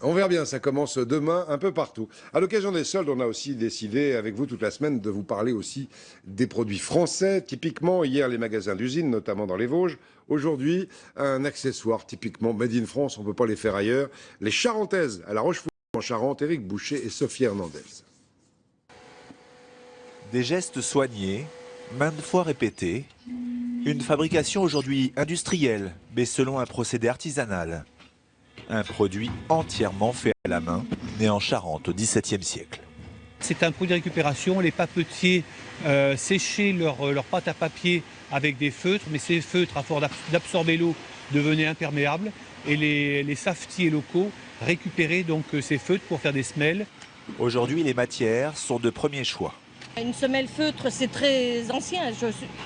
On verra bien, ça commence demain un peu partout. À l'occasion des soldes, on a aussi décidé avec vous toute la semaine de vous parler aussi des produits français. Typiquement, hier, les magasins d'usine, notamment dans les Vosges. Aujourd'hui, un accessoire typiquement Made in France, on ne peut pas les faire ailleurs. Les Charentaises à La Rochefoucauld en Charente, Éric Boucher et Sophie Hernandez. Des gestes soignés, maintes fois répétés. Une fabrication aujourd'hui industrielle, mais selon un procédé artisanal. Un produit entièrement fait à la main, né en Charente au XVIIe siècle. C'est un produit de récupération. Les papetiers séchaient leur pâte à papier avec des feutres, mais ces feutres, à force d'absorber l'eau, devenaient imperméables. Et les savetiers locaux récupéraient donc ces feutres pour faire des semelles. Aujourd'hui, les matières sont de premier choix. Une semelle feutre, c'est très ancien.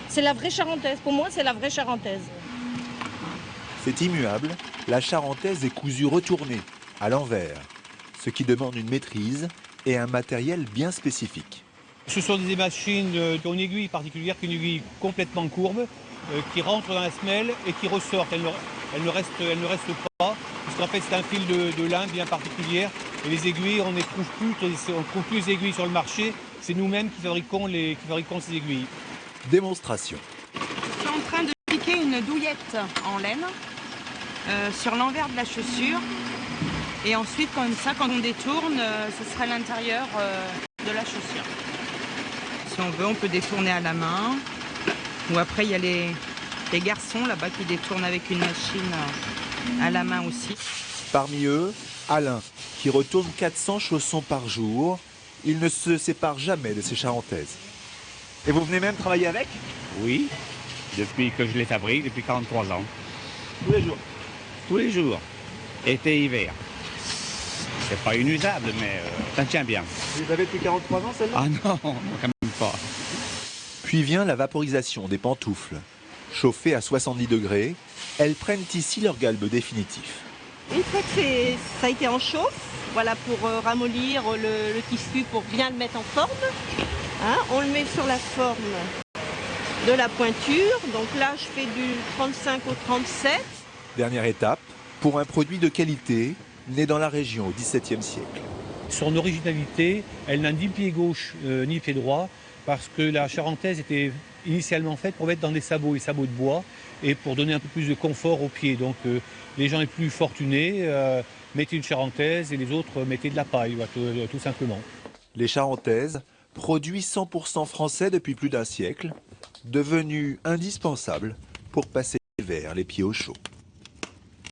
C'est la vraie charentaise. Pour moi, c'est la vraie charentaise. C'est immuable, la charentaise est cousue retournée, à l'envers, ce qui demande une maîtrise et un matériel bien spécifique. Ce sont des machines qui ont une aiguille particulière, qui est une aiguille complètement courbe, qui rentre dans la semelle et qui ressort. Elle ne reste pas, parce qu'en fait c'est un fil de lin bien particulière. Et les aiguilles, on ne trouve plus les aiguilles sur le marché. C'est nous-mêmes qui fabriquons ces aiguilles. Démonstration. Je suis en train de piquer une douillette en laine sur l'envers de la chaussure. Et ensuite, comme ça, quand on détourne, ce sera l'intérieur de la chaussure. Si on veut, on peut détourner à la main. Ou après, il y a les garçons là-bas qui détournent avec une machine à la main aussi. Parmi eux, Alain, qui retourne 400 chaussons par jour. Il ne se sépare jamais de ses charentaises. Et vous venez même travailler avec? Oui, depuis que je les fabrique, depuis 43 ans. Tous les jours? Tous les jours, été, hiver. C'est pas inusable, mais ça tient bien. Vous les avez depuis 43 ans, celle-là? Ah non, quand même pas. Puis vient la vaporisation des pantoufles. Chauffées à 70 degrés, elles prennent ici leur galbe définitif. Une fois que ça a été en chauffe, voilà, pour ramollir le tissu, pour bien le mettre en forme, hein, on le met sur la forme de la pointure. Donc là, je fais du 35 au 37. Dernière étape, pour un produit de qualité, né dans la région au XVIIe siècle. Son originalité, elle n'a ni pied gauche ni pied droit, parce que la charentaise était initialement faite pour mettre dans des sabots de bois, et pour donner un peu plus de confort aux pieds. Donc les gens les plus fortunés mettaient une charentaise et les autres mettaient de la paille, tout simplement. Les charentaises, produits 100% français depuis plus d'un siècle, devenus indispensables pour passer l'hiver les pieds au chaud.